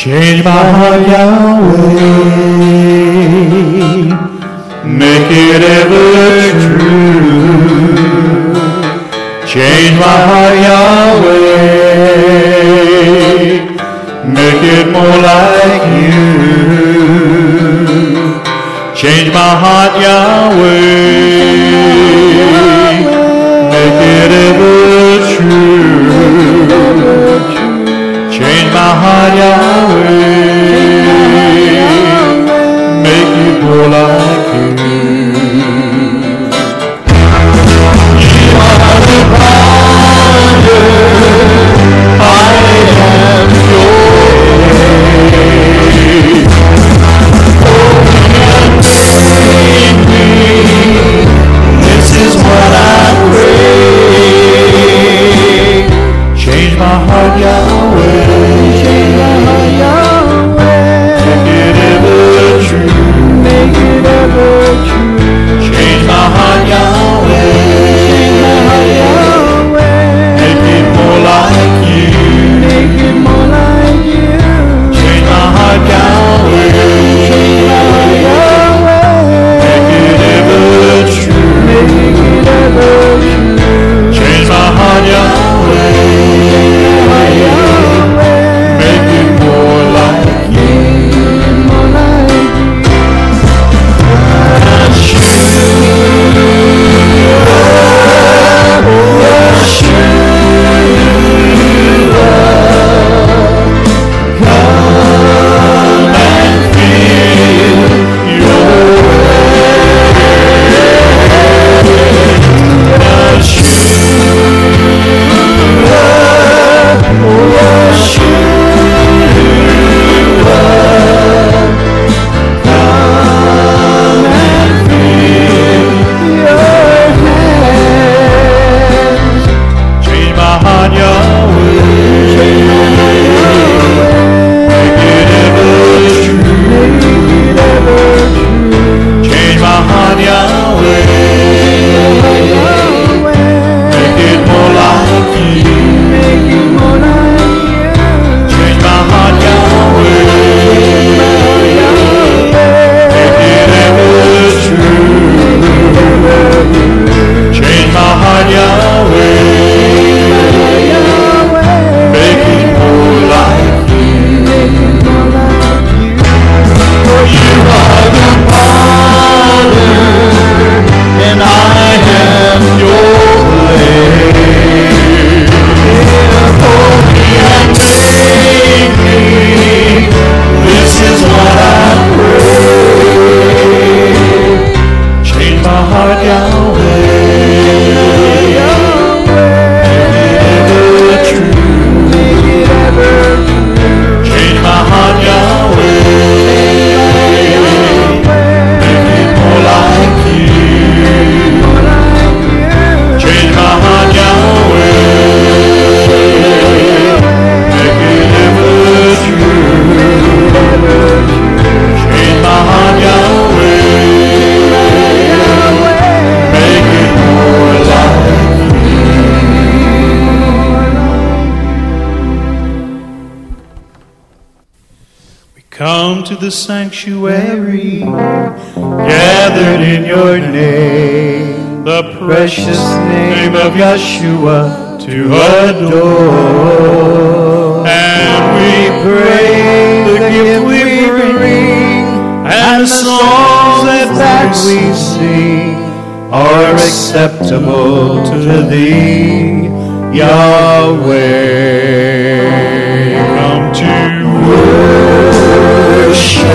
Change my heart, Yahweh, make it ever true. Change my heart, Yahweh, make it more like you. Change my heart, Yahweh, make it ever true. Change my heart, Yahweh, make it more like you. You are the Father, I am yours. This is what I pray. Change my heart, Yahweh. Change my heart, Yahweh. Make it ever true. Make it ever true. Change my heart, Yahweh. Change my heart, Yahweh. Make it more like you. Make it more like you. Change my heart, Yahweh. Change my heart, Yahweh. Make it ever true. Make it ever true. Change my heart, Yahweh. Make it more like you. More like you. Come and feel your to the sanctuary, gathered in your name, the precious name of Yeshua to adore. And we pray the gift we bring and the songs that we sing are acceptable to thee, Yahweh. Come to worship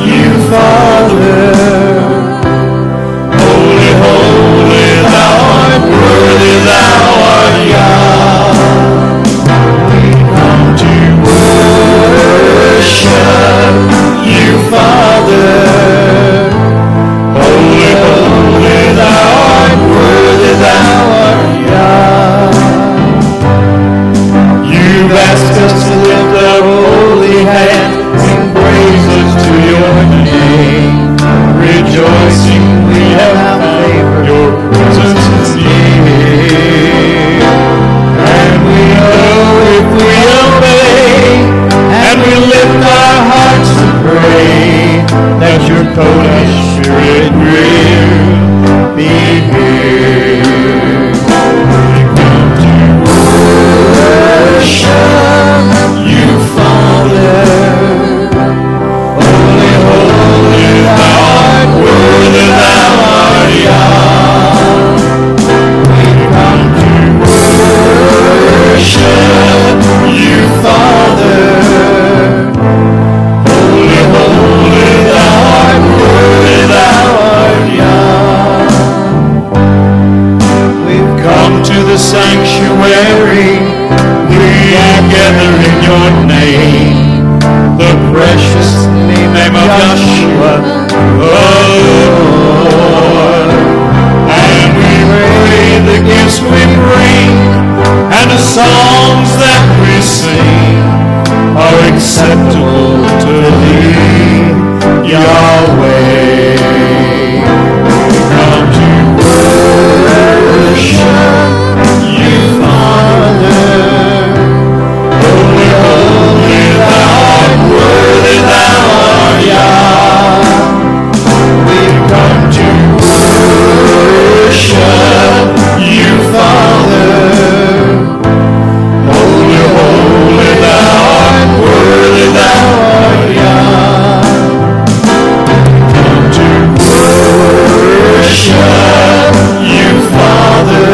you, Father. Holy, holy, thou art worthy, thou art Yah. We come to worship you, Father. Holy, holy, thou art worthy, thou art Yah. You've asked us to lift up holy hands and praises to your name. Rejoicing we have favored, your presence is near. And we know if we obey and we your name, the precious name of Yeshua, oh Lord. And we pray the gifts we bring and the songs that we sing are acceptable to thee, Yahweh. Come to worship you, Father. Holy, holy, thou art worthy, thou art Yah. We come to worship you, Father. Holy, holy, thou art worthy, thou art Yah. Come to worship you, Father.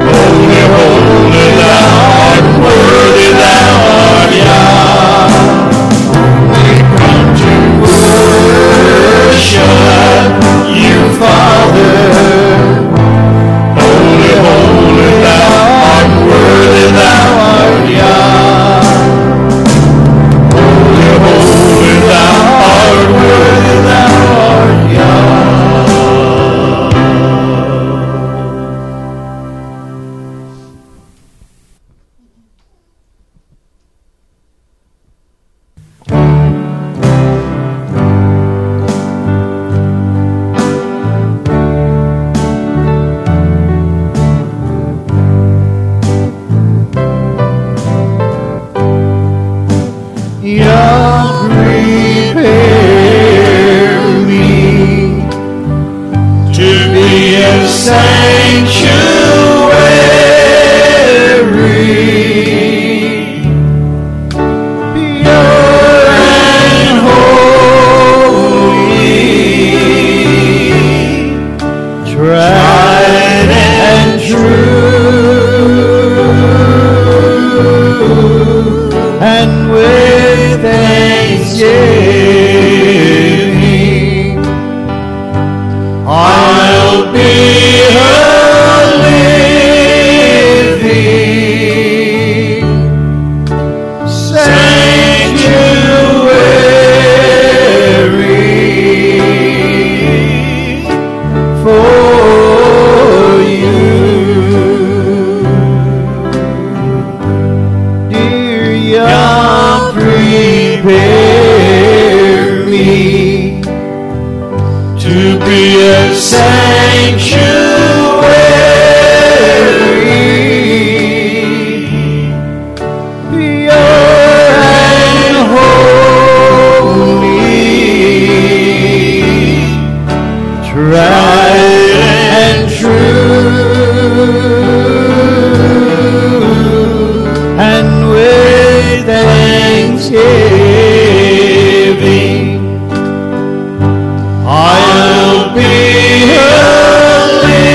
Holy, holy, thou art worthy, thou art Yah. We come to worship you, Father. Holy, holy, thou art worthy, thou art Yah. Holy, holy, thou art worthy, thou art Yah. Yah, prepare me to be a sanctuary, pure and holy, tried and true, and with thanksgiving I'll be a living sanctuary for you. Dear Yah, prepare me to be a sanctuary, pure and holy, tried and true, and with thanksgiving I'll be a living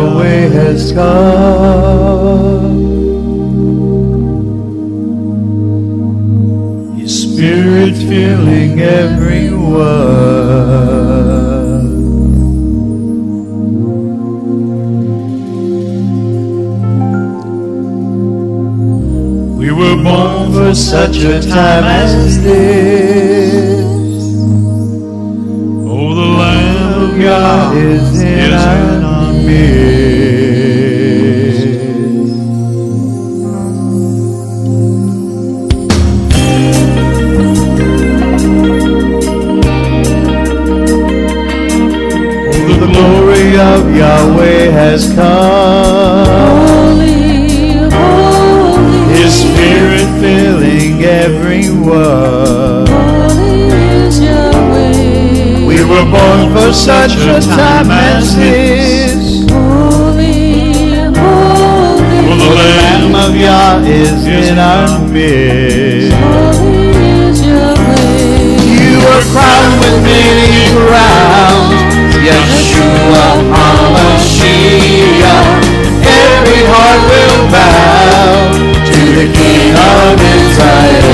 Yahweh has come. His Spirit filling everyone. We were born for such a time as this. Oh, the Lamb of God is in our midst. Oh, the glory of Yahweh has come. His Spirit filling everyone. We were born for such a time as this. For the Lamb of Yah is in our midst. You are crowned with many crowns, Yeshua HaMashiach. Every heart will bow to the King of Israel.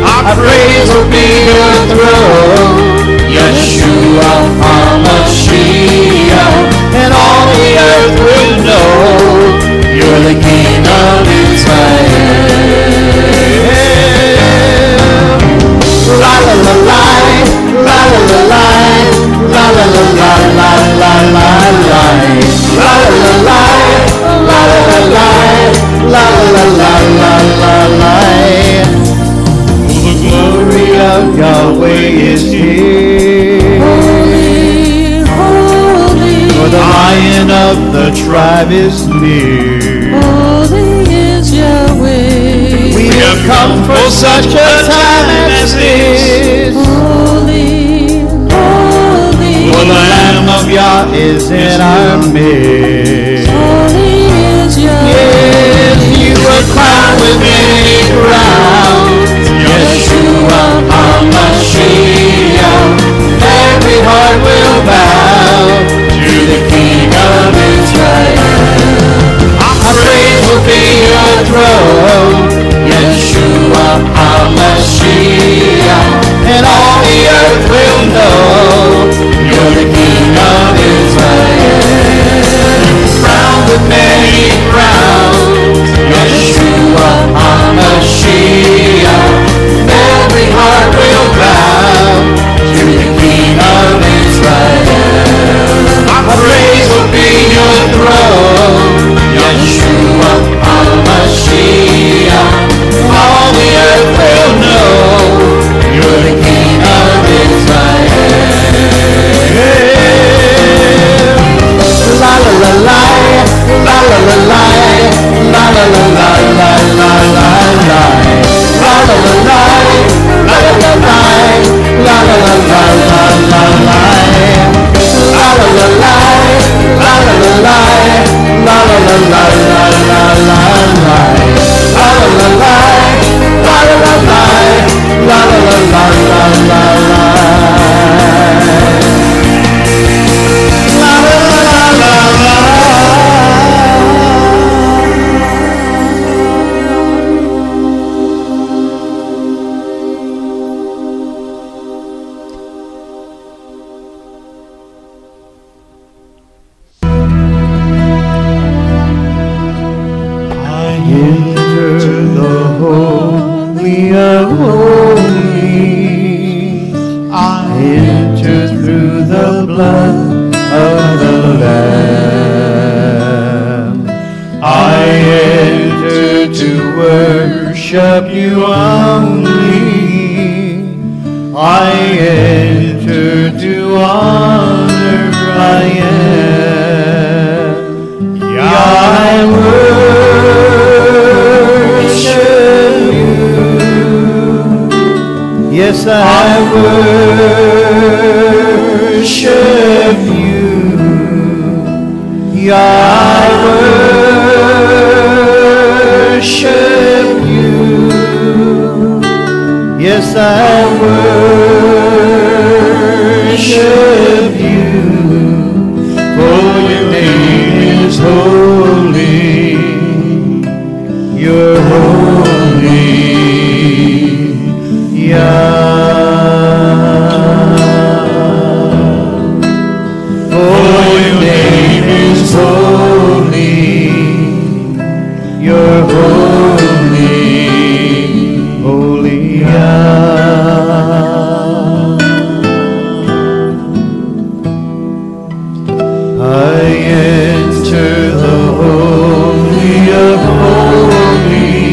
Our praise will be your throne, Yeshua HaMashiach, and all the earth will know you're the King of Israel. La la la la, la la la la, la la la la la la la la, la la la la, la la la la, la la la la la la. Oh, the glory of Yahweh is here. For the Lion of the tribe is near. We have come for such a time as this. For the Lamb of Yah is in our midst. Yes, you are crowned with many crowns, Yeshua HaMashiach. Every heart will bow to the King of Israel. Our praise will be your throne, Yeshua HaMashiach, and all the earth will know you're the King of Israel. Crowned with many crowns, Yeshua HaMashiach. Every heart will bow to the King of Israel. Our praise will be your throne, Yeshua HaMashiach. All the earth will know you're the King of Israel. La la la la, la la la la, la la la la la la la la, la la la la, la la la la, la la la la la la la, la la la la, la la la la, la la la la la la la, la la la la, la la la la, la la la la la la. Worship you only. I enter to honor. I am. I worship you. Yes, I worship you. I worship you. Yes, I worship you. For your name enter the Holy of Holies.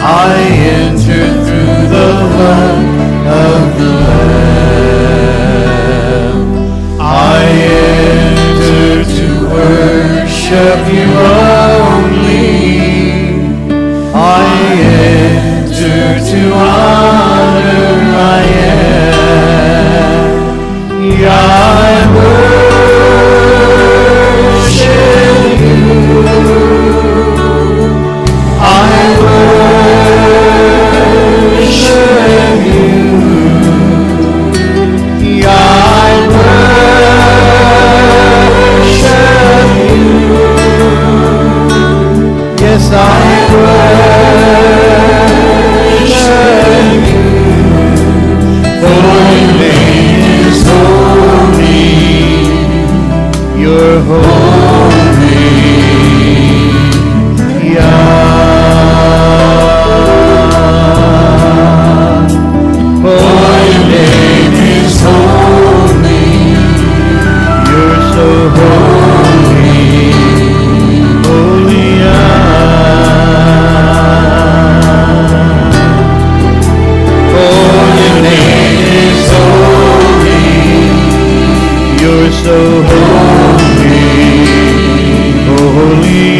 I enter through the blood of the Lamb. I enter to worship you only. I enter to honor. I am. I worship you. I worship you. I worship you. Yes, I worship you. For your name is holy. You're holy. For your name is holy. You're so holy. Holy. For your name is holy. You're so holy. Holy.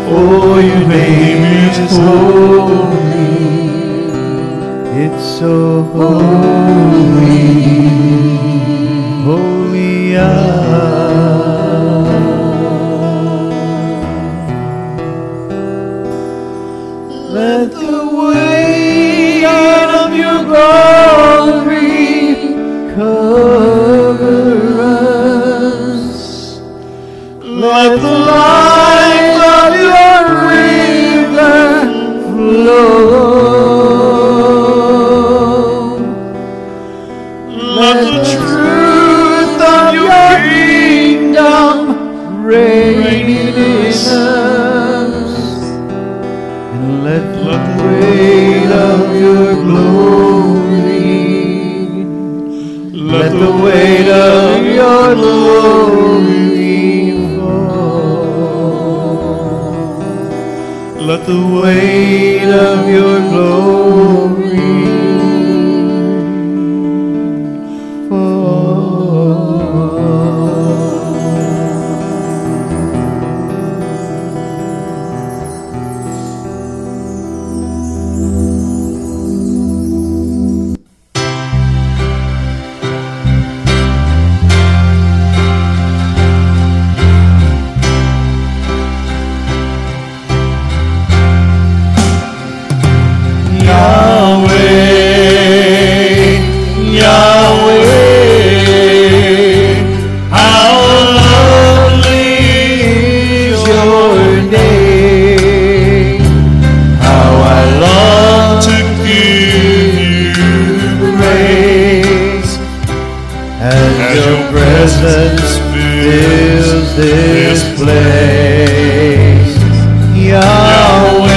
For your name is holy. It's so holy. Holy. Let the weight of your glory cover us. Let the light of your river flow. Let the truth of your kingdom reign in us. And let the weight of your glory, let the weight of your glory fall. Let the weight of your glory fall. place. Yahweh,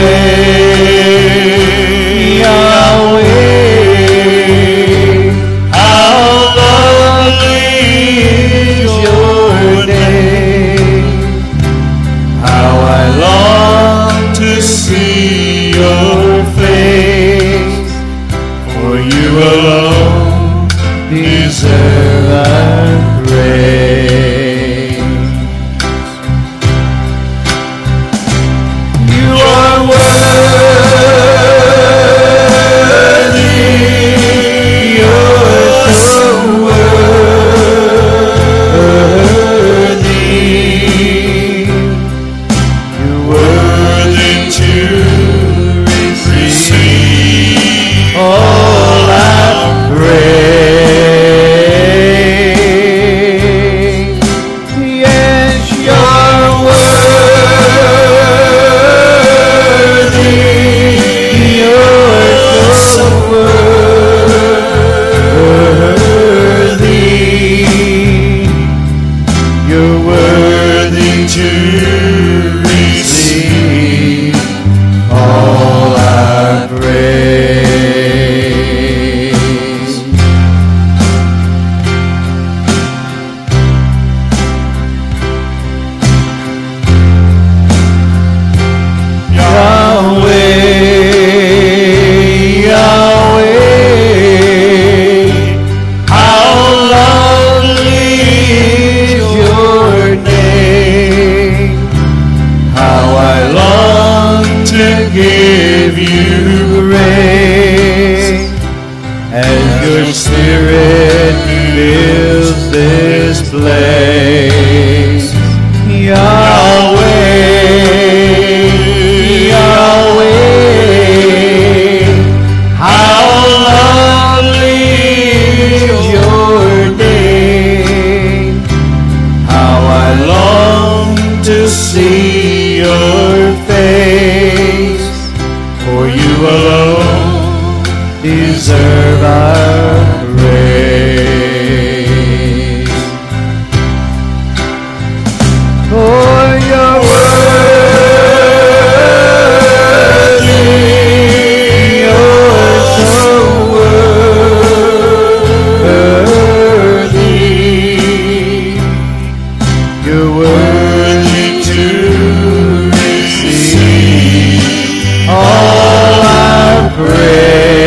Yahweh, how lovely is your name. How I long to see your face, for you alone deserve our praise. You are worthy, you're so worthy. You're worthy to receive all our praise. Yes, you're worthy. You're so worthy. You're worthy to receive all our praise. Yahweh, Yahweh, how lovely is your name. How I long to give you praise as your spirit fills this place. Yahweh, Yahweh, how lovely is your name. How I long to see your face, for you alone deserve our praise. For you're worthy, you're so worthy. You're worthy to receive all our praise.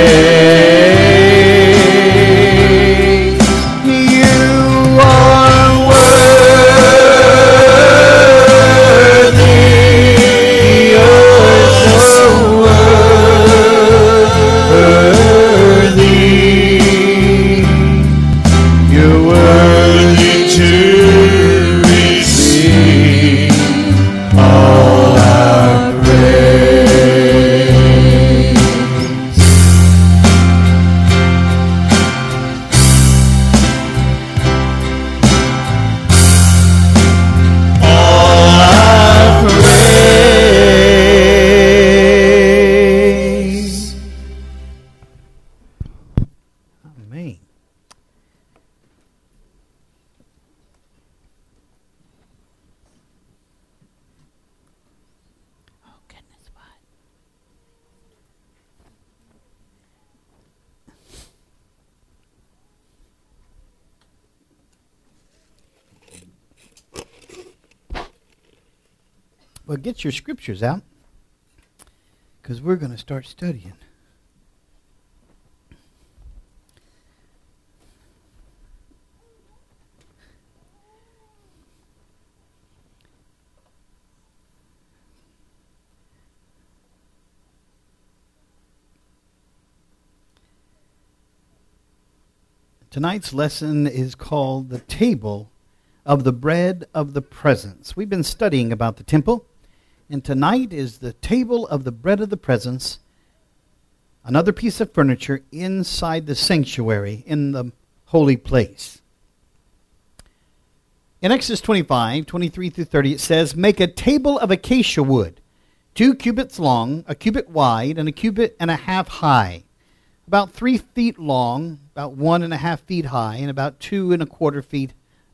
You are worthy. You're so worthy. You're worthy to receive all our praise. All our praise. Amen. Oh, goodness, what? Well, get your scriptures out, because we're going to start studying. Tonight's lesson is called The Table of the Bread of the Presence. We've been studying about the temple, and tonight is the table of the bread of the presence, another piece of furniture inside the sanctuary in the holy place. In Exodus 25, 23 through 30, it says, "Make a table of acacia wood, 2 cubits long, a cubit wide, and a cubit and a half high, about 3 feet long, about 1.5 feet high, and about 2.25 feet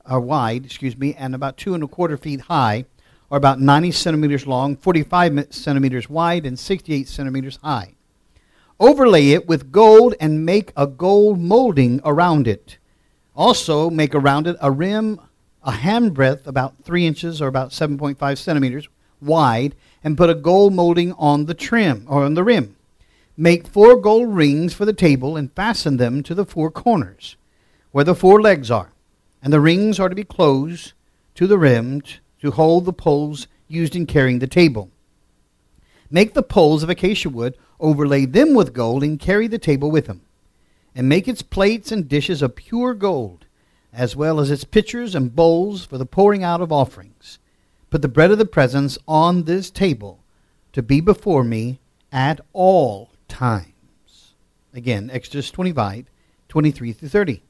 wide, and about 2.25 feet high, are about 90 centimeters long, 45 centimeters wide, and 68 centimeters high. Overlay it with gold and make a gold molding around it. Also make around it a rim, a handbreadth about 3 inches or about 7.5 centimeters wide, and put a gold molding on the trim or on the rim. Make 4 gold rings for the table and fasten them to the 4 corners where the 4 legs are. And the rings are to be closed to the rim to hold the poles used in carrying the table. Make the poles of acacia wood, overlay them with gold, and carry the table with them. And make its plates and dishes of pure gold, as well as its pitchers and bowls for the pouring out of offerings. Put the bread of the presence on this table to be before me at all times. Again, Exodus 25, 23 through 30.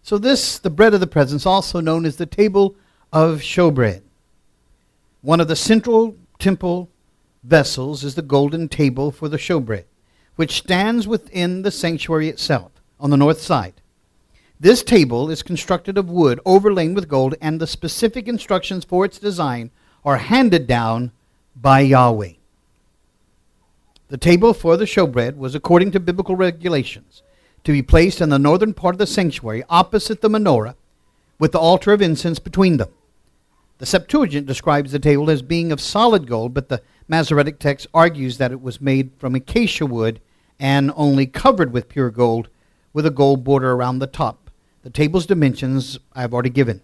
So this, the bread of the presence, also known as the table of showbread. One of the central temple vessels is the golden table for the showbread, which stands within the sanctuary itself on the north side. This table is constructed of wood overlain with gold, and the specific instructions for its design are handed down by Yahweh. The table for the showbread was, according to biblical regulations, to be placed in the northern part of the sanctuary opposite the menorah, with the altar of incense between them. The Septuagint describes the table as being of solid gold, but the Masoretic text argues that it was made from acacia wood and only covered with pure gold, with a gold border around the top. The table's dimensions I have already given.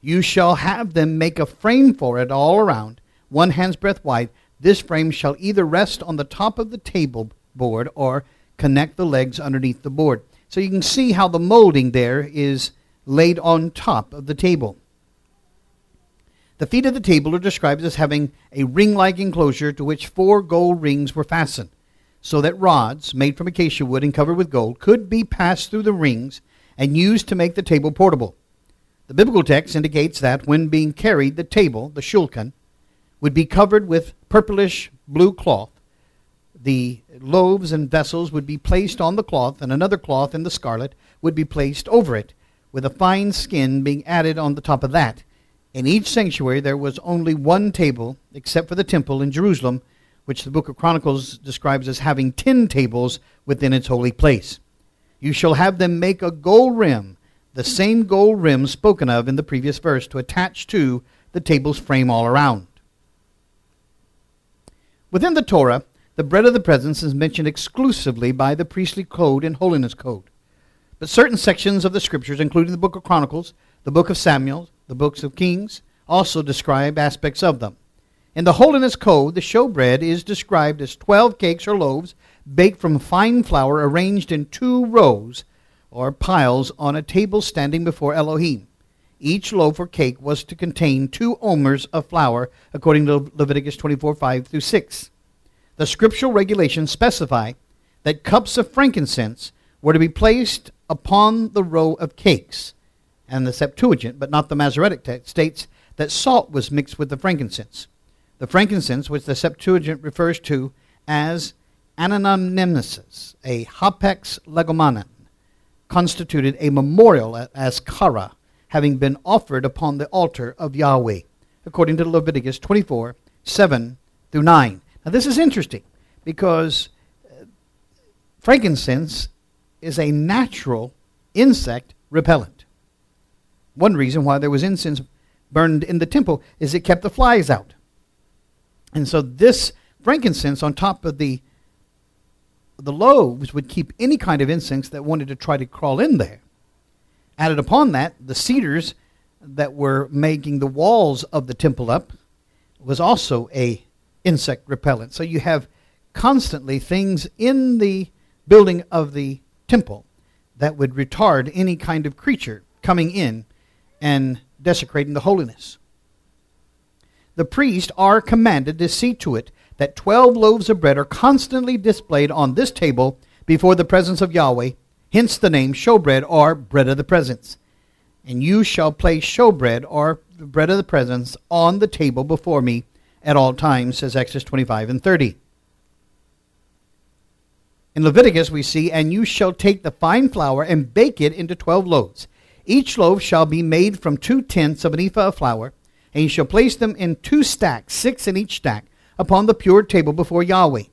You shall have them make a frame for it all around, 1 hand's breadth wide. This frame shall either rest on the top of the table board or connect the legs underneath the board. So you can see how the molding there is laid on top of the table. The feet of the table are described as having a ring-like enclosure to which 4 gold rings were fastened, so that rods made from acacia wood and covered with gold could be passed through the rings and used to make the table portable. The biblical text indicates that when being carried, the table, the shulchan, would be covered with purplish blue cloth. The loaves and vessels would be placed on the cloth, and another cloth in the scarlet would be placed over it, with a fine skin being added on the top of that. In each sanctuary there was only 1 table, except for the temple in Jerusalem, which the book of Chronicles describes as having 10 tables within its holy place. You shall have them make a gold rim, the same gold rim spoken of in the previous verse, to attach to the table's frame all around. Within the Torah, the bread of the presence is mentioned exclusively by the priestly code and holiness code. But certain sections of the scriptures, including the book of Chronicles, the book of Samuel, the books of Kings, also describe aspects of them. In the holiness code, the showbread is described as 12 cakes or loaves baked from fine flour arranged in 2 rows or piles on a table standing before Elohim. Each loaf or cake was to contain 2 omers of flour, according to Leviticus 24:5 through 6. The scriptural regulations specify that cups of frankincense were to be placed upon the row of cakes. And the Septuagint, but not the Masoretic text, states that salt was mixed with the frankincense. The frankincense, which the Septuagint refers to as anonymnesis, a hapex legomanon, constituted a memorial as kara, having been offered upon the altar of Yahweh, according to Leviticus 24:7 through 9. Now this is interesting because frankincense is a natural insect repellent. One reason why there was incense burned in the temple is it kept the flies out. And so this frankincense on top of the loaves would keep any kind of insects that wanted to try to crawl in there. Added upon that, the cedars that were making the walls of the temple up was also a insect repellent. So you have constantly things in the building of the temple that would retard any kind of creature coming in and desecrating the holiness. The priests are commanded to see to it that 12 loaves of bread are constantly displayed on this table before the presence of Yahweh, hence the name showbread or bread of the presence. And you shall place showbread or the bread of the presence on the table before me at all times, says Exodus 25 and 30. In Leviticus we see, and you shall take the fine flour and bake it into 12 loaves. Each loaf shall be made from 2/10 of an ephah of flour, And you shall place them in 2 stacks, 6 in each stack, upon the pure table before Yahweh.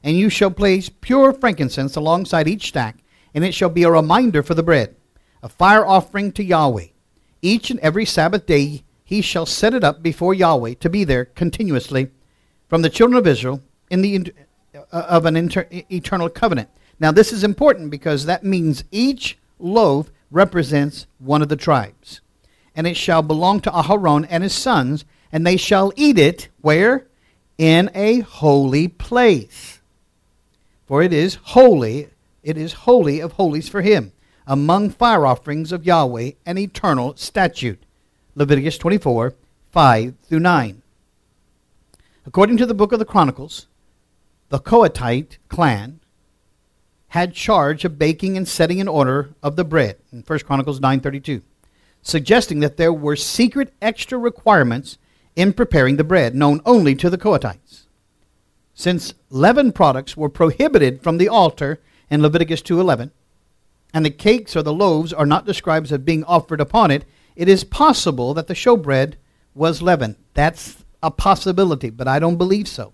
And you shall place pure frankincense alongside each stack, and it shall be a reminder for the bread, a fire offering to Yahweh. Each and every Sabbath day he shall set it up before Yahweh to be there continuously from the children of Israel in the eternal covenant. Now this is important because that means each loaf represents one of the tribes. And it shall belong to Aharon and his sons, and they shall eat it, where? In a holy place. For it is holy of holies for him, among fire offerings of Yahweh, an eternal statute. Leviticus 24, 5 through 9. According to the book of the Chronicles, the Kohathite clan had charge of baking and setting in order of the bread, in 1 Chronicles 9:32, suggesting that there were secret extra requirements in preparing the bread, known only to the Kohathites. Since leaven products were prohibited from the altar in Leviticus 2:11, and the cakes or the loaves are not described as being offered upon it, it is possible that the showbread was leavened. That's a possibility, but I don't believe so.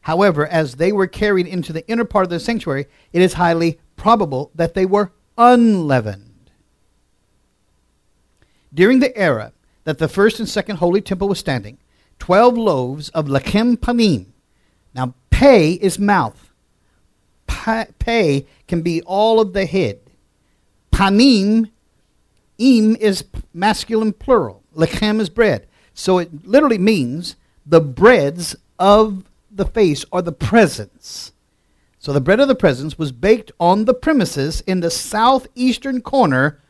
However, as they were carried into the inner part of the sanctuary, it is highly probable that they were unleavened. During the era that the first and second holy temple was standing, 12 loaves of lechem panim. Now, pei is mouth. Pei can be all of the head. Panim, im is masculine plural. Lechem is bread. So it literally means the breads of the face, or the presence. So the bread of the presence was baked on the premises in the southeastern corner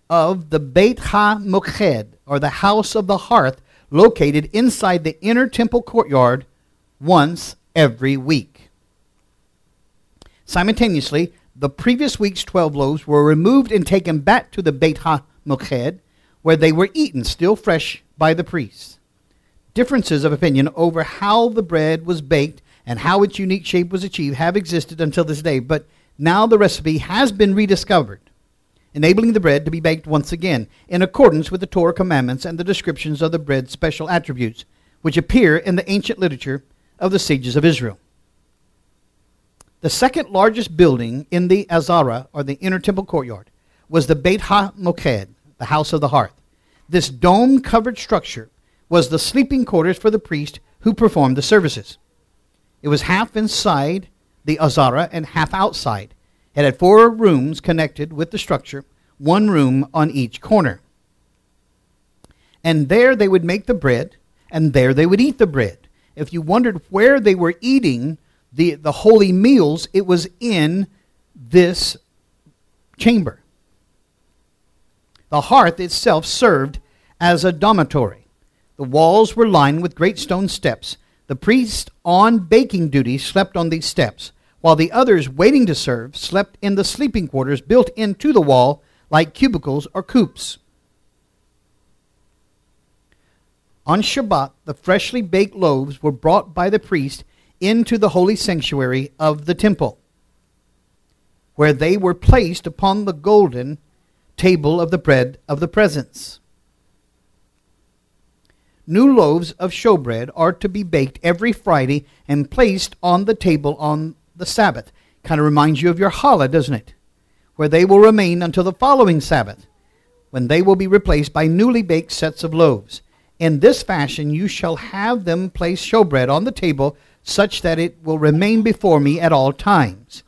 of the Beit HaMoked, or the house of the hearth, located inside the inner temple courtyard once every week. Simultaneously, the previous week's 12 loaves were removed and taken back to the Beit HaMoked, where they were eaten, still fresh, by the priests. Differences of opinion over how the bread was baked and how its unique shape was achieved have existed until this day, but now the recipe has been rediscovered, enabling the bread to be baked once again in accordance with the Torah commandments and the descriptions of the bread's special attributes, which appear in the ancient literature of the sages of Israel. The second largest building in the Azara, or the inner temple courtyard, was the Beit HaMoked, the house of the hearth. This dome-covered structure was the sleeping quarters for the priest who performed the services. It was half inside the Azara and half outside. It had 4 rooms connected with the structure, 1 room on each corner. And there they would make the bread, and there they would eat the bread. If you wondered where they were eating the holy meals, it was in this chamber. The hearth itself served as a dormitory. The walls were lined with great stone steps. The priest on baking duty slept on these steps, while the others waiting to serve slept in the sleeping quarters built into the wall like cubicles or coops. On Shabbat, the freshly baked loaves were brought by the priest into the holy sanctuary of the temple, where they were placed upon the golden table of the bread of the presence. New loaves of showbread are to be baked every Friday and placed on the table on the Sabbath. Kind of reminds you of your challah, doesn't it? Where they will remain until the following Sabbath, when they will be replaced by newly baked sets of loaves. In this fashion you shall have them place showbread on the table, such that it will remain before me at all times.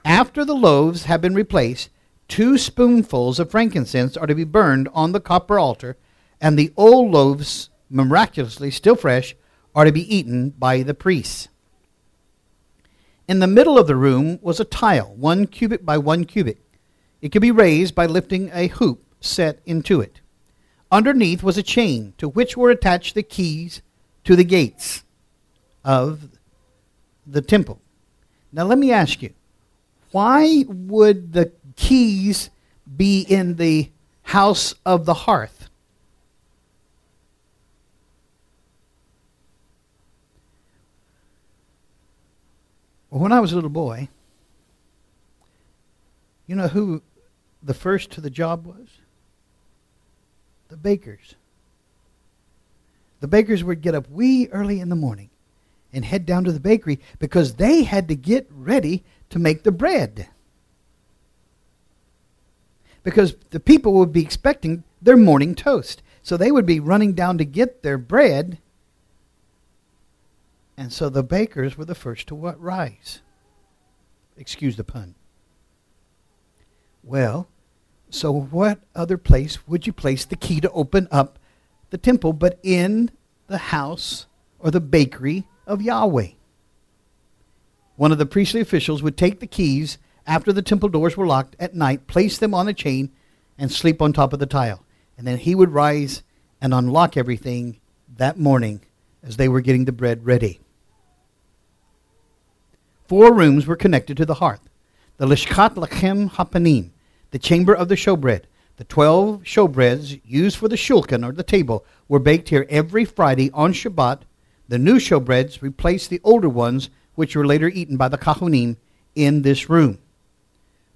After the loaves have been replaced, 2 spoonfuls of frankincense are to be burned on the copper altar, and the old loaves, miraculously still fresh, are to be eaten by the priests. In the middle of the room was a tile, 1 cubit by 1 cubit. It could be raised by lifting a hoop set into it. Underneath was a chain to which were attached the keys to the gates of the temple. Now let me ask you, why would the keys be in the house of the hearth? Well, when I was a little boy, you know who the first to the job was? The bakers. The bakers would get up wee early in the morning and head down to the bakery because they had to get ready to make the bread. Because the people would be expecting their morning toast. So they would be running down to get their bread. And so the bakers were the first to rise. Excuse the pun. Well, so what other place would you place the key to open up the temple but in the house or the bakery of Yahweh? One of the priestly officials would take the keys after the temple doors were locked at night, place them on a chain, and sleep on top of the tile. And then he would rise and unlock everything that morning as they were getting the bread ready. 4 rooms were connected to the hearth. The Lishkat Lachem Hapanim, the chamber of the showbread. The 12 showbreads used for the shulchan, or the table, were baked here every Friday on Shabbat. The new showbreads replaced the older ones, which were later eaten by the Kahunim in this room.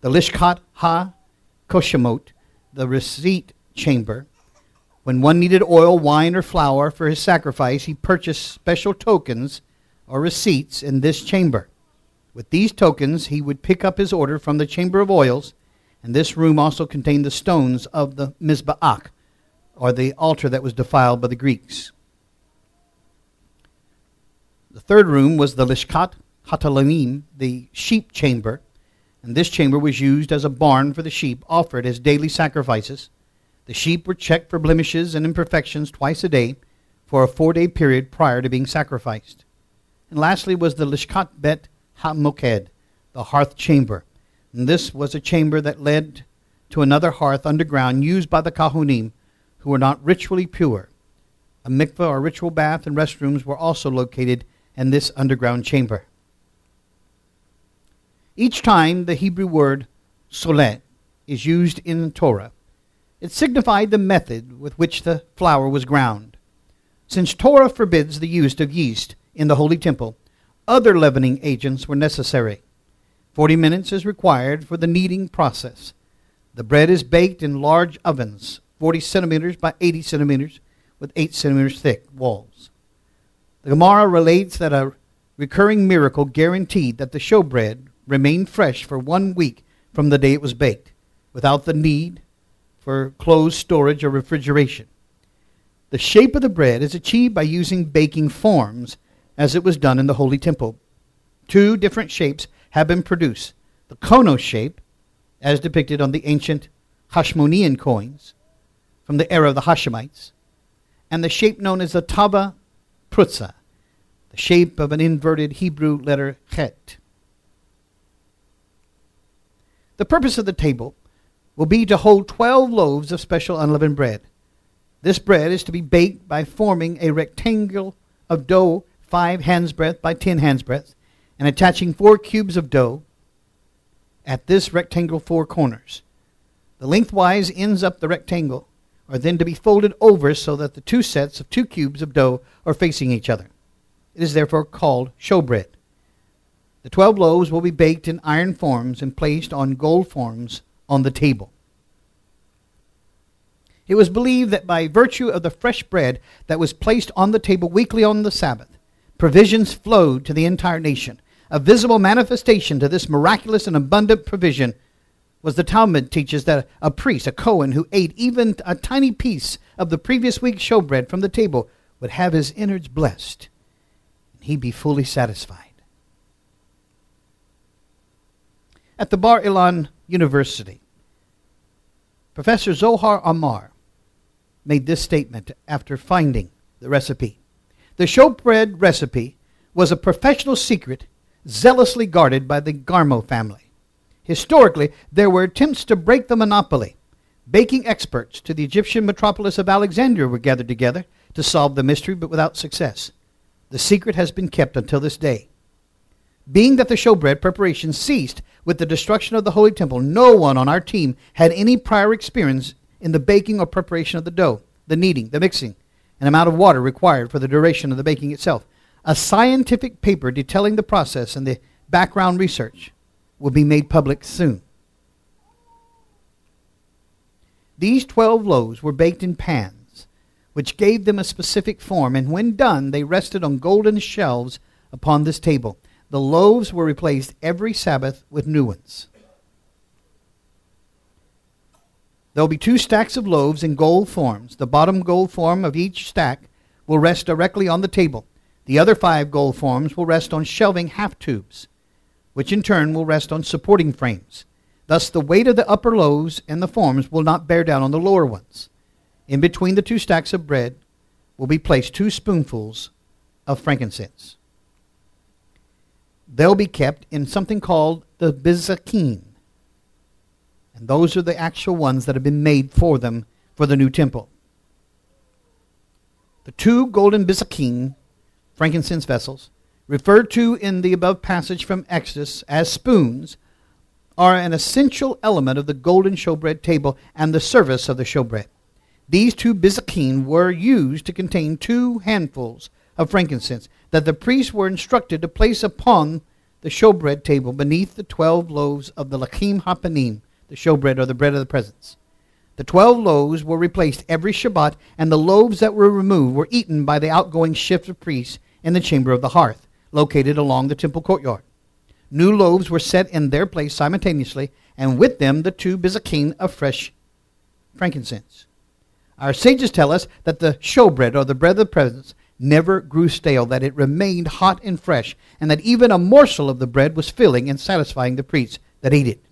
The Lishkat Ha-Koshamot, the receipt chamber. When one needed oil, wine, or flour for his sacrifice, he purchased special tokens or receipts in this chamber. With these tokens, he would pick up his order from the chamber of oils, and this room also contained the stones of the Mizbeach, or the altar that was defiled by the Greeks. The third room was the Lishkat Hatalamim, the sheep chamber, and this chamber was used as a barn for the sheep offered as daily sacrifices. The sheep were checked for blemishes and imperfections twice a day for a 4-day period prior to being sacrificed. And lastly was the Lishkat Bet HaMoked, the hearth chamber. And this was a chamber that led to another hearth underground used by the Kahunim who were not ritually pure. A mikveh or ritual bath and restrooms were also located in this underground chamber. Each time the Hebrew word solet is used in the Torah, it signified the method with which the flour was ground. Since Torah forbids the use of yeast in the Holy Temple, other leavening agents were necessary. 40 minutes is required for the kneading process. The bread is baked in large ovens, 40 centimeters by 80 centimeters, with 8 centimeters thick walls. The Gemara relates that a recurring miracle guaranteed that the showbread remained fresh for 1 week from the day it was baked, without the need for closed storage or refrigeration. The shape of the bread is achieved by using baking forms, as it was done in the Holy Temple. 2 different shapes have been produced. The konos shape, as depicted on the ancient Hashmonean coins from the era of the Hashemites, and the shape known as the Tava Prutza, the shape of an inverted Hebrew letter Chet. The purpose of the table will be to hold 12 loaves of special unleavened bread. This bread is to be baked by forming a rectangle of dough 5 hands breadth by 10 hands breadth and attaching 4 cubes of dough at this rectangle 4 corners. The lengthwise ends up the rectangle are then to be folded over so that the 2 sets of 2 cubes of dough are facing each other. It is therefore called showbread. The 12 loaves will be baked in iron forms and placed on gold forms on the table. It was believed that by virtue of the fresh bread that was placed on the table weekly on the Sabbath, provisions flowed to the entire nation. A visible manifestation to this miraculous and abundant provision was the Talmud teaches that a priest, a Kohen, who ate even a tiny piece of the previous week's showbread from the table would have his innards blessed, and he'd be fully satisfied. At the Bar Ilan University, Professor Zohar Amar made this statement after finding the recipe. The showbread recipe was a professional secret zealously guarded by the Garmo family. Historically, there were attempts to break the monopoly. Baking experts to the Egyptian metropolis of Alexandria were gathered together to solve the mystery, but without success. The secret has been kept until this day. Being that the showbread preparation ceased with the destruction of the Holy Temple, no one on our team had any prior experience in the baking or preparation of the dough, the kneading, the mixing, and amount of water required for the duration of the baking itself. A scientific paper detailing the process and the background research will be made public soon. These 12 loaves were baked in pans which gave them a specific form, and when done, they rested on golden shelves upon this table. The loaves were replaced every Sabbath with new ones. There will be 2 stacks of loaves in gold forms. The bottom gold form of each stack will rest directly on the table. The other 5 gold forms will rest on shelving half-tubes, which in turn will rest on supporting frames. Thus the weight of the upper loaves and the forms will not bear down on the lower ones. In between the 2 stacks of bread will be placed 2 spoonfuls of frankincense. They'll be kept in something called the bizakim. And those are the actual ones that have been made for them for the new temple. The 2 golden bizakim, frankincense vessels, referred to in the above passage from Exodus as spoons, are an essential element of the golden showbread table and the service of the showbread. These 2 bizakim were used to contain 2 handfuls of frankincense that the priests were instructed to place upon the showbread table beneath the 12 loaves of the lachim hapanim, the showbread or the bread of the presence. The 12 loaves were replaced every Shabbat, and the loaves that were removed were eaten by the outgoing shift of priests in the chamber of the hearth, located along the temple courtyard. New loaves were set in their place simultaneously, and with them the 2 bizakim of fresh frankincense. Our sages tell us that the showbread, or the bread of the presence, never grew stale, that it remained hot and fresh, and that even a morsel of the bread was filling and satisfying the priests that ate it.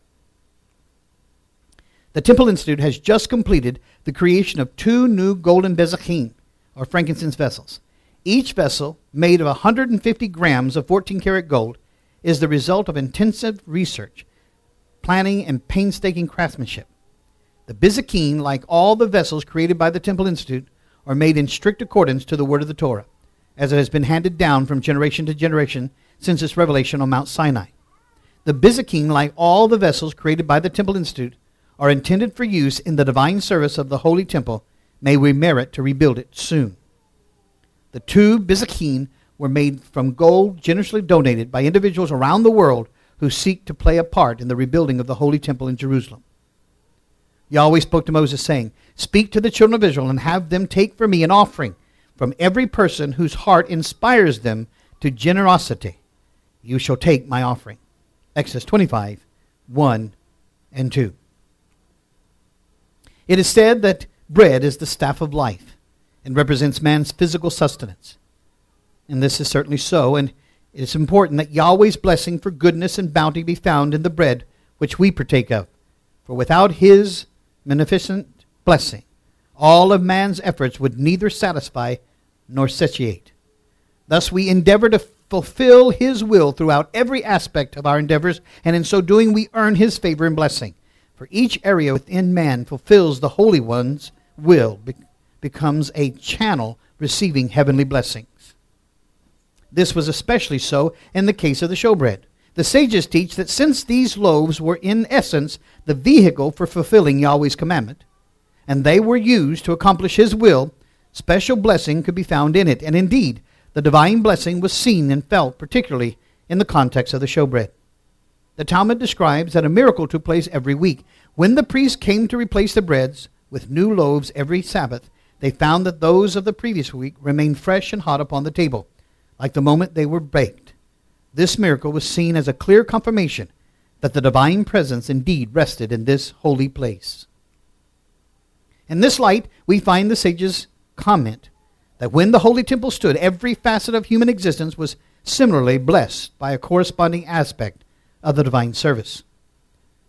The Temple Institute has just completed the creation of 2 new golden bizakim, or frankincense vessels. Each vessel, made of 150 grams of 14-karat gold, is the result of intensive research, planning, and painstaking craftsmanship. The bizakim, like all the vessels created by the Temple Institute, are made in strict accordance to the word of the Torah, as it has been handed down from generation to generation since its revelation on Mount Sinai. The bizakim, like all the vessels created by the Temple Institute, are intended for use in the divine service of the Holy Temple. May we merit to rebuild it soon. The 2 bizakim were made from gold generously donated by individuals around the world who seek to play a part in the rebuilding of the Holy Temple in Jerusalem. Yahweh spoke to Moses, saying, "Speak to the children of Israel and have them take for me an offering from every person whose heart inspires them to generosity. You shall take my offering." Exodus 25, 1 and 2. It is said that bread is the staff of life and represents man's physical sustenance. And this is certainly so, and it is important that Yahweh's blessing for goodness and bounty be found in the bread which we partake of. For without His magnificent blessing, all of man's efforts would neither satisfy nor satiate. Thus we endeavor to fulfill His will throughout every aspect of our endeavors, and in so doing we earn His favor and blessing. For each area within man fulfills the Holy One's will, becomes a channel receiving heavenly blessings. This was especially so in the case of the showbread. The sages teach that since these loaves were in essence the vehicle for fulfilling Yahweh's commandment, and they were used to accomplish His will, special blessing could be found in it. And indeed, the divine blessing was seen and felt, particularly in the context of the showbread. The Talmud describes that a miracle took place every week. When the priests came to replace the breads with new loaves every Sabbath, they found that those of the previous week remained fresh and hot upon the table, like the moment they were baked. This miracle was seen as a clear confirmation that the divine presence indeed rested in this holy place. In this light, we find the sages' comment that when the Holy Temple stood, every facet of human existence was similarly blessed by a corresponding aspect of the divine service.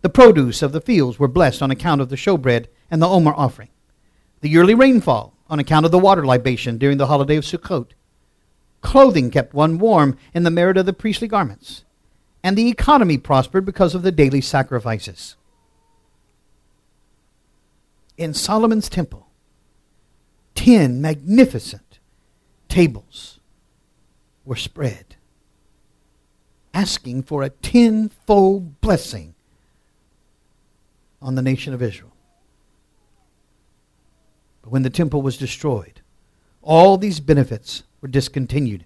The produce of the fields were blessed on account of the showbread and the Omer offering. The yearly rainfall on account of the water libation during the holiday of Sukkot. Clothing kept one warm in the merit of the priestly garments. And the economy prospered because of the daily sacrifices. In Solomon's temple, 10 magnificent tables were spread, asking for a tenfold blessing on the nation of Israel. But when the temple was destroyed, all these benefits were discontinued,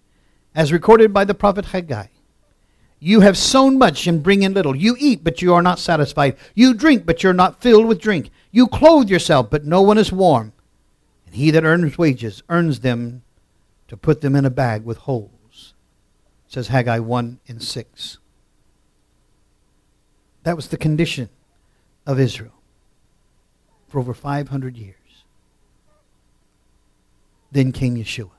as recorded by the prophet Haggai. You have sown much and bring in little. You eat, but you are not satisfied. You drink, but you are not filled with drink. You clothe yourself, but no one is warm. And he that earns wages earns them to put them in a bag with holes, says Haggai 1:6. That was the condition of Israel for over 500 years. Then came Yeshua,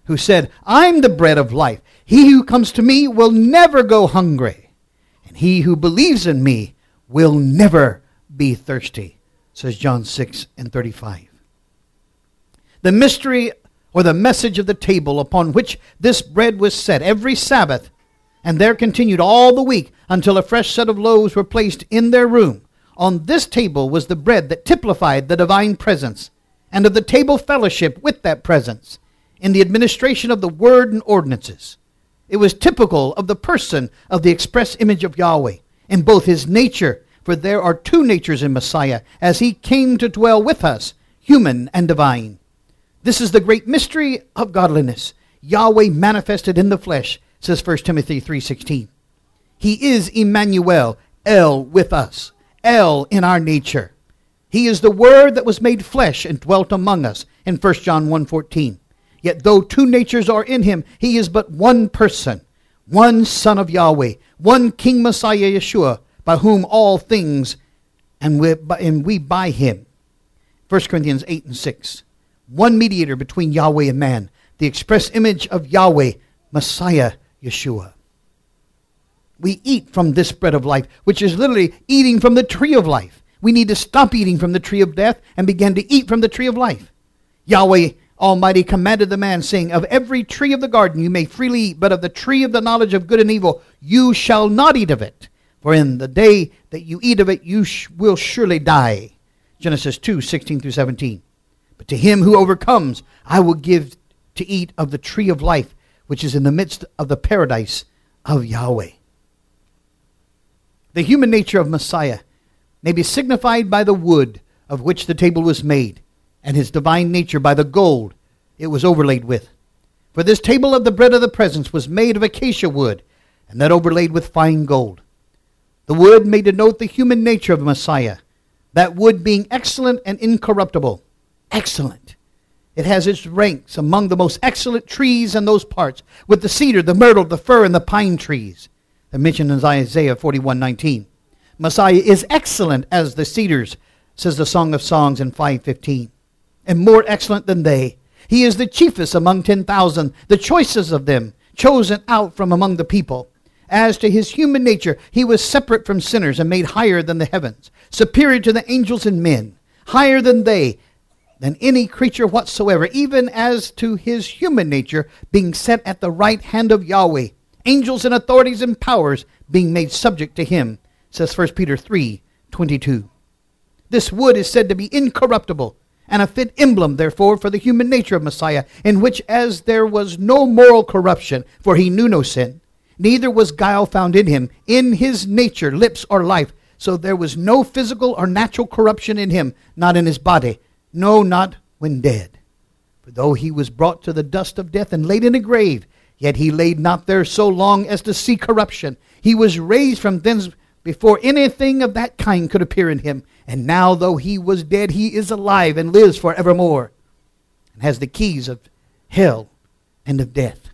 who said, I'm the bread of life. He who comes to me will never go hungry, and he who believes in me will never be thirsty, says John 6:35. The mystery or the message of the table upon which this bread was set every Sabbath, and there continued all the week until a fresh set of loaves were placed in their room. On this table was the bread that typified the divine presence, and of the table fellowship with that presence, in the administration of the word and ordinances. It was typical of the person of the express image of Yahweh, in both his nature, for there are two natures in Messiah, as he came to dwell with us, human and divine. This is the great mystery of godliness, Yahweh manifested in the flesh, says 1 Timothy 3:16. He is Emmanuel, El with us, El in our nature. He is the Word that was made flesh and dwelt among us, in 1 John 1:14. Yet though two natures are in him, he is but one person, one Son of Yahweh, one King Messiah Yeshua, by whom all things, and we by him. 1 Corinthians 8:6. One mediator between Yahweh and man, the express image of Yahweh, Messiah Yeshua. We eat from this bread of life, which is literally eating from the tree of life. We need to stop eating from the tree of death and begin to eat from the tree of life. Yahweh Almighty commanded the man, saying, of every tree of the garden you may freely eat, but of the tree of the knowledge of good and evil you shall not eat of it. For in the day that you eat of it, you will surely die. Genesis 2:16-17. But to him who overcomes, I will give to eat of the tree of life, which is in the midst of the paradise of Yahweh. The human nature of Messiah may be signified by the wood of which the table was made, and his divine nature by the gold it was overlaid with. For this table of the bread of the presence was made of acacia wood, and that overlaid with fine gold. The wood may denote the human nature of Messiah, that wood being excellent and incorruptible. Excellent. It has its ranks among the most excellent trees in those parts, with the cedar, the myrtle, the fir, and the pine trees. They're mentioned in Isaiah 41:19. Messiah is excellent as the cedars, says the Song of Songs in 5:15, and more excellent than they. He is the chiefest among 10,000, the choicest of them, chosen out from among the people. As to his human nature, he was separate from sinners and made higher than the heavens, superior to the angels and men, higher than they, than any creature whatsoever, even as to his human nature being set at the right hand of Yahweh, angels and authorities and powers being made subject to him, says 1 Peter 3:22. This wood is said to be incorruptible, and a fit emblem, therefore, for the human nature of Messiah, in which as there was no moral corruption, for he knew no sin, neither was guile found in him, in his nature, lips, or life, so there was no physical or natural corruption in him, not in his body, no, not when dead. For though he was brought to the dust of death and laid in a grave, yet he laid not there so long as to see corruption. He was raised from thence before anything of that kind could appear in him. And now, though he was dead, he is alive and lives forevermore, and has the keys of hell and of death.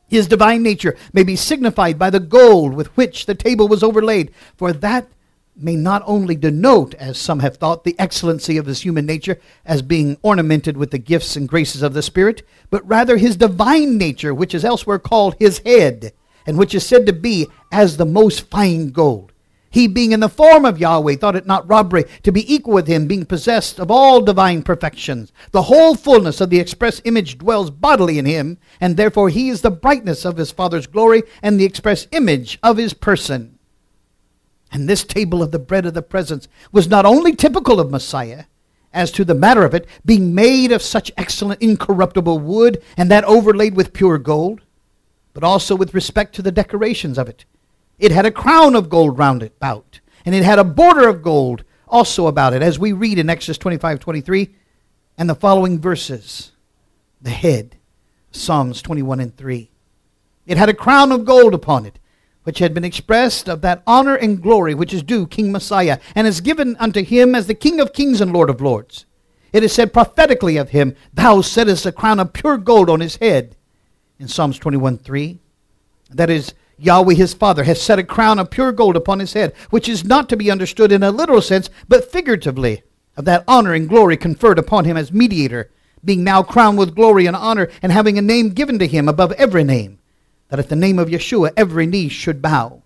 His divine nature may be signified by the gold with which the table was overlaid, for that may not only denote, as some have thought, the excellency of his human nature as being ornamented with the gifts and graces of the Spirit, but rather his divine nature, which is elsewhere called his head, and which is said to be as the most fine gold. He, being in the form of Yahweh, thought it not robbery to be equal with him, being possessed of all divine perfections. The whole fullness of the express image dwells bodily in him, and therefore he is the brightness of his Father's glory and the express image of his person. And this table of the bread of the presence was not only typical of Messiah, as to the matter of it, being made of such excellent incorruptible wood, and that overlaid with pure gold, but also with respect to the decorations of it. It had a crown of gold round it about, and it had a border of gold also about it, as we read in Exodus 25:23 and the following verses. The head, Psalms 21:3. It had a crown of gold upon it, which had been expressed of that honor and glory which is due King Messiah, and is given unto him as the King of kings and Lord of lords. It is said prophetically of him, thou settest a crown of pure gold on his head. In Psalms 21:3, that is, Yahweh his Father has set a crown of pure gold upon his head, which is not to be understood in a literal sense, but figuratively, of that honor and glory conferred upon him as mediator, being now crowned with glory and honor, and having a name given to him above every name, that at the name of Yeshua every knee should bow.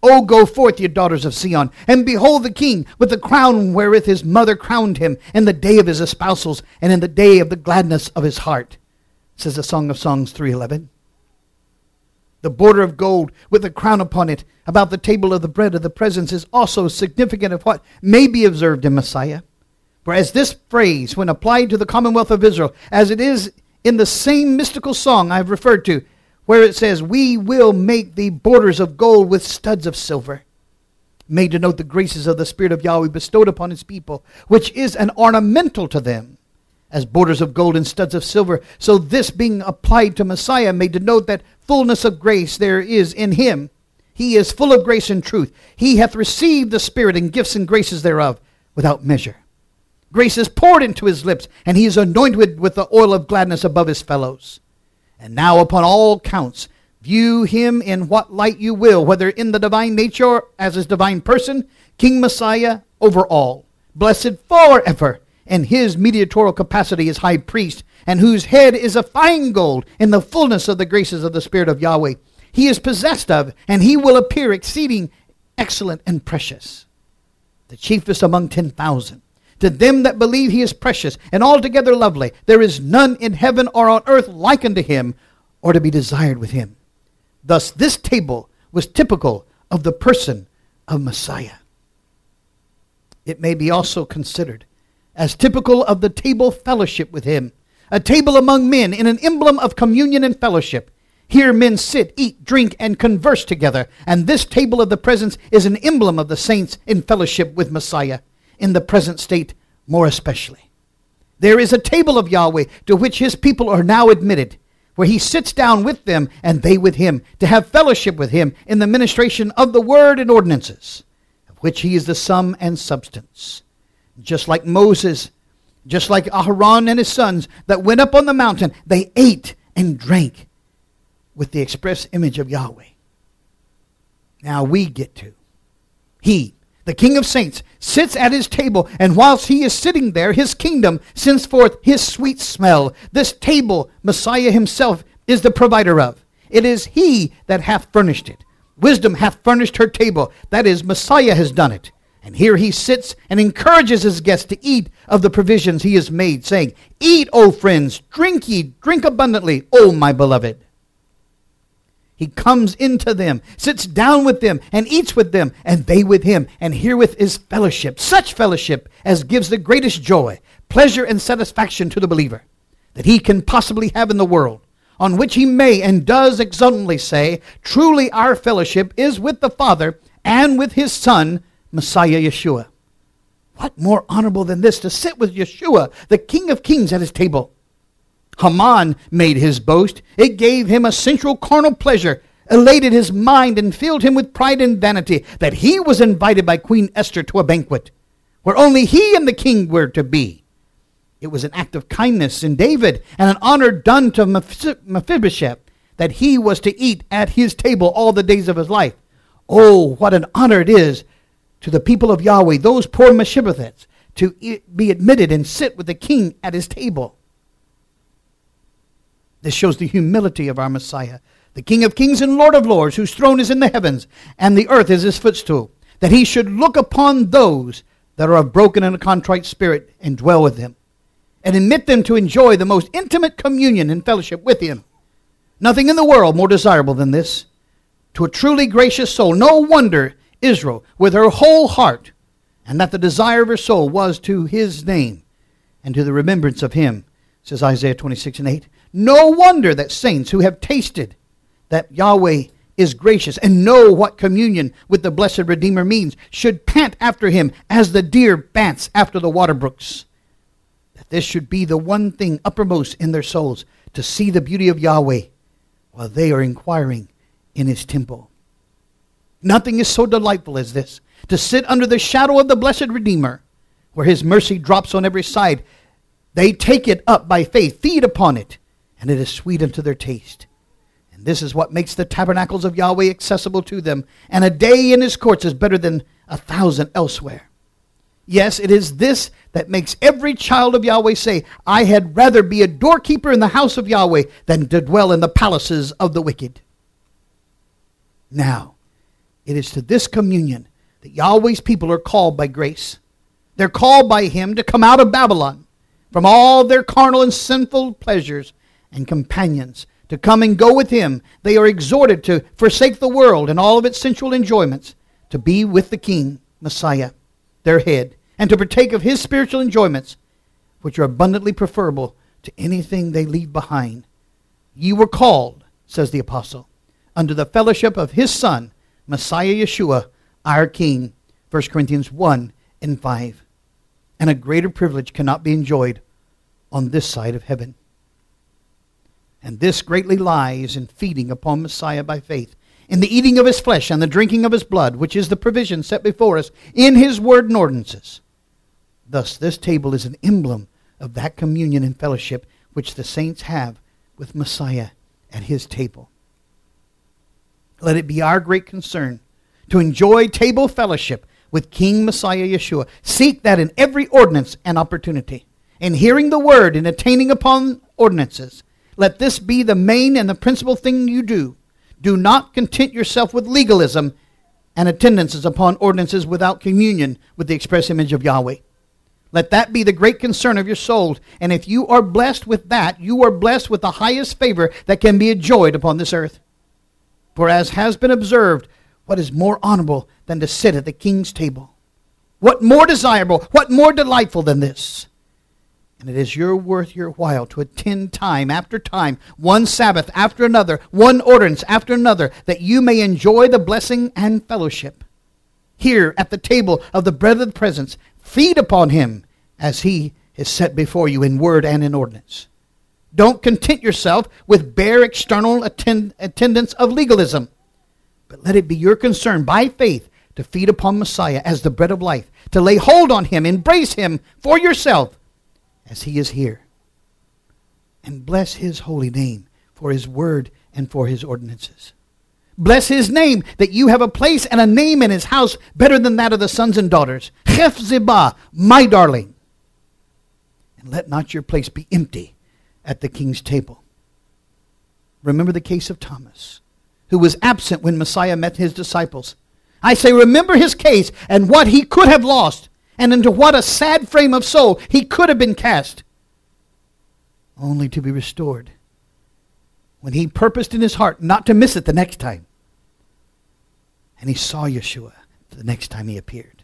O go forth, ye daughters of Zion, and behold the king, with the crown wherewith his mother crowned him, in the day of his espousals, and in the day of the gladness of his heart, says the Song of Songs 3:11. The border of gold with the crown upon it about the table of the bread of the presence is also significant of what may be observed in Messiah. For as this phrase, when applied to the commonwealth of Israel, as it is in the same mystical song I have referred to, where it says, we will make the borders of gold with studs of silver, may denote the graces of the Spirit of Yahweh bestowed upon his people, which is an ornamental to them, as borders of gold and studs of silver. So this being applied to Messiah may denote that fullness of grace there is in him. He is full of grace and truth. He hath received the Spirit and gifts and graces thereof without measure. Grace is poured into his lips, and he is anointed with the oil of gladness above his fellows. And now upon all counts, view him in what light you will, whether in the divine nature or as his divine person, King Messiah over all, blessed forever, and his mediatorial capacity as high priest, and whose head is a fine gold in the fullness of the graces of the Spirit of Yahweh. He is possessed of, and he will appear exceeding excellent and precious, the chiefest among 10,000. To them that believe he is precious and altogether lovely. There is none in heaven or on earth like unto him, or to be desired with him. Thus this table was typical of the person of Messiah. It may be also considered as typical of the table fellowship with him, a table among men in an emblem of communion and fellowship. Here men sit, eat, drink, and converse together, and this table of the presence is an emblem of the saints in fellowship with Messiah, in the present state more especially. There is a table of Yahweh to which his people are now admitted, where he sits down with them and they with him, to have fellowship with him in the ministration of the word and ordinances, of which he is the sum and substance. Just like Moses, just like Aharon and his sons that went up on the mountain, they ate and drank with the express image of Yahweh. Now we get to. He, the King of Saints, sits at his table, and whilst he is sitting there, his kingdom sends forth his sweet smell. This table, Messiah himself is the provider of. It is he that hath furnished it. Wisdom hath furnished her table. That is, Messiah has done it. And here he sits and encourages his guests to eat of the provisions he has made, saying, eat, O friends, drink ye, drink abundantly, O my beloved. He comes into them, sits down with them, and eats with them, and they with him. And herewith is fellowship, such fellowship as gives the greatest joy, pleasure, and satisfaction to the believer that he can possibly have in the world, on which he may and does exultantly say, truly our fellowship is with the Father and with his Son, Messiah Yeshua. What more honorable than this, to sit with Yeshua, the King of Kings, at his table? Haman made his boast. It gave him a sensual carnal pleasure, elated his mind, and filled him with pride and vanity, that he was invited by Queen Esther to a banquet, where only he and the king were to be. It was an act of kindness in David, and an honor done to Mephibosheth, that he was to eat at his table all the days of his life. Oh, what an honor it is to the people of Yahweh, those poor Mephibosheths, to be admitted and sit with the king at his table. This shows the humility of our Messiah, the King of Kings and Lord of Lords, whose throne is in the heavens, and the earth is his footstool, that he should look upon those that are of broken and a contrite spirit, and dwell with them, and admit them to enjoy the most intimate communion and fellowship with him. Nothing in the world more desirable than this. To a truly gracious soul, no wonder Israel, with her whole heart, and that the desire of her soul was to his name, and to the remembrance of him, says Isaiah 26:8. No wonder that saints who have tasted that Yahweh is gracious and know what communion with the blessed Redeemer means should pant after him as the deer pants after the water brooks. That this should be the one thing uppermost in their souls, to see the beauty of Yahweh while they are inquiring in his temple. Nothing is so delightful as this, to sit under the shadow of the blessed Redeemer, where His mercy drops on every side. They take it up by faith, feed upon it, and it is sweet unto their taste. And this is what makes the tabernacles of Yahweh accessible to them. And a day in His courts is better than 1,000 elsewhere. Yes, it is this that makes every child of Yahweh say, I had rather be a doorkeeper in the house of Yahweh than to dwell in the palaces of the wicked. Now, it is to this communion that Yahweh's people are called by grace. They're called by Him to come out of Babylon from all their carnal and sinful pleasures and companions, to come and go with Him. They are exhorted to forsake the world and all of its sensual enjoyments, to be with the King, Messiah, their head, and to partake of His spiritual enjoyments, which are abundantly preferable to anything they leave behind. Ye were called, says the apostle, under the fellowship of His Son, Messiah Yeshua, our King. 1 Corinthians 1 and 5. And a greater privilege cannot be enjoyed on this side of heaven. And this greatly lies in feeding upon Messiah by faith, in the eating of His flesh and the drinking of His blood, which is the provision set before us in His word and ordinances. Thus, this table is an emblem of that communion and fellowship which the saints have with Messiah at His table. Let it be our great concern to enjoy table fellowship with King Messiah Yeshua. Seek that in every ordinance and opportunity. In hearing the word and attaining upon ordinances, let this be the main and the principal thing you do. Do not content yourself with legalism and attendances upon ordinances without communion with the express image of Yahweh. Let that be the great concern of your souls. And if you are blessed with that, you are blessed with the highest favor that can be enjoyed upon this earth. For as has been observed, what is more honorable than to sit at the King's table? What more desirable, what more delightful than this? And it is worth your while to attend time after time, one Sabbath after another, one ordinance after another, that you may enjoy the blessing and fellowship. Here at the table of the bread of the presence, feed upon Him as He is set before you in word and in ordinance. Don't content yourself with bare external attendance of legalism, but let it be your concern by faith to feed upon Messiah as the bread of life, to lay hold on Him, embrace Him for yourself as He is here. And bless His holy name for His word and for His ordinances. Bless His name that you have a place and a name in His house better than that of the sons and daughters. Chef-zibah, my darling. And let not your place be empty at the King's table. Remember the case of Thomas, who was absent when Messiah met His disciples. I say, remember his case and what he could have lost, and into what a sad frame of soul he could have been cast, only to be restored when he purposed in his heart not to miss it the next time. And he saw Yeshua the next time he appeared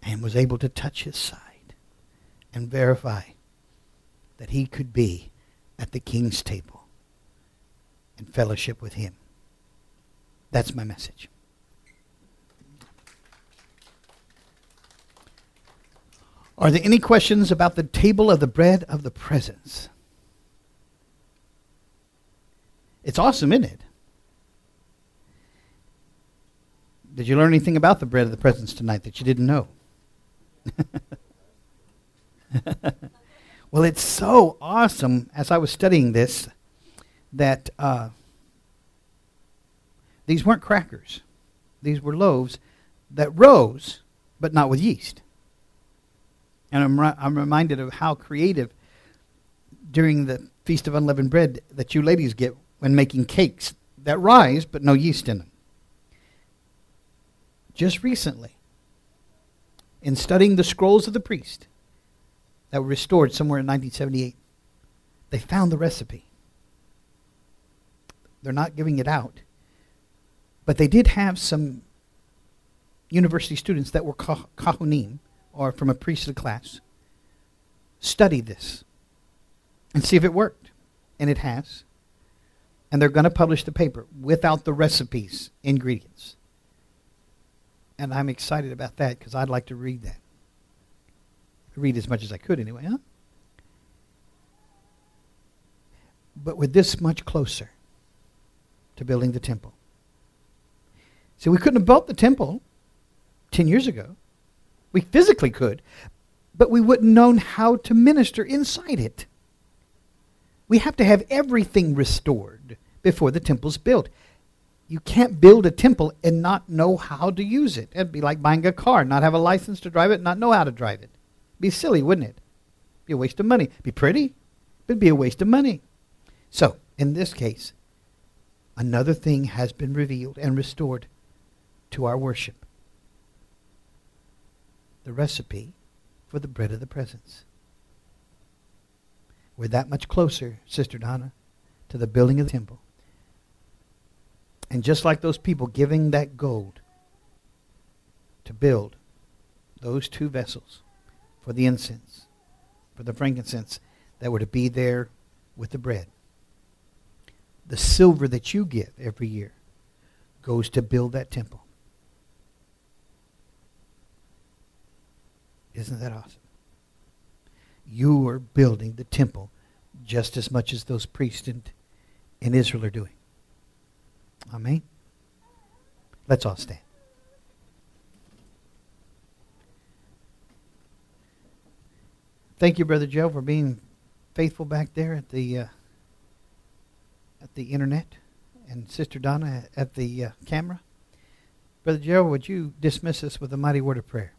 and was able to touch his side and verify that he could be at the King's table and fellowship with Him. That's my message. Are there any questions about the table of the bread of the presence? It's awesome, isn't it? Did you learn anything about the bread of the presence tonight that you didn't know? Well, it's so awesome as I was studying this that these weren't crackers. These were loaves that rose, but not with yeast. And I'm reminded of how creative during the Feast of Unleavened Bread that you ladies get when making cakes that rise, but no yeast in them. Just recently, in studying the scrolls of the priest that were restored somewhere in 1978, they found the recipe. They're not giving it out. But they did have some university students that were kahunim, or from a priesthood class, study this and see if it worked. And it has. And they're going to publish the paper without the recipes, ingredients. And I'm excited about that because I'd like to read that. Read as much as I could anyway, huh? But we're this much closer to building the temple. See, we couldn't have built the temple 10 years ago We physically could, but we wouldn't know how to minister inside it. We have to have everything restored before the temple's built. You can't build a temple and not know how to use it. It'd be like buying a car, not have a license to drive it, not know how to drive it. It'd be silly, wouldn't it? Be a waste of money. Be pretty, but it'd be a waste of money. So, in this case, another thing has been revealed and restored to our worship. The recipe for the bread of the presence. We're that much closer, Sister Donna, to the building of the temple. And just like those people giving that gold to build those two vessels for the incense, for the frankincense that were to be there with the bread, the silver that you give every year goes to build that temple. Isn't that awesome? You are building the temple just as much as those priests in Israel are doing. Amen. Let's all stand. Thank you, Brother Joe, for being faithful back there at the internet, and Sister Donna at the camera. Brother Joe, would you dismiss us with a mighty word of prayer?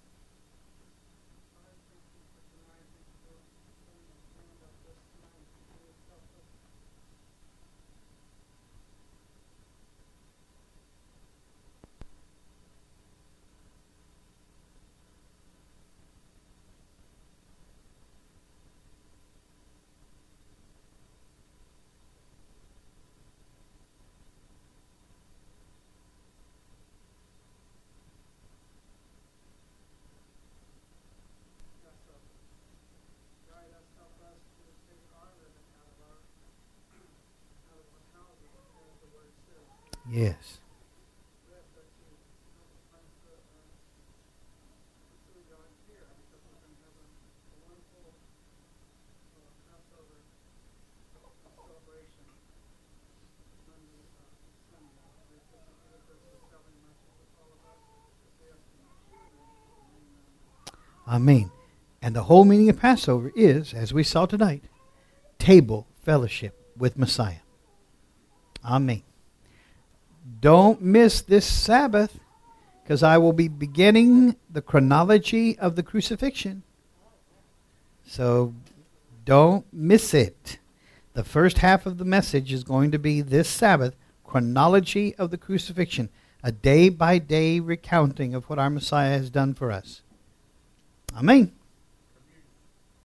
Yes. Amen. And the whole meaning of Passover is, as we saw tonight, table fellowship with Messiah. Amen. Don't miss this Sabbath, because I will be beginning the chronology of the crucifixion. So don't miss it. The first half of the message is going to be this Sabbath, chronology of the crucifixion, a day-by-day recounting of what our Messiah has done for us. Amen.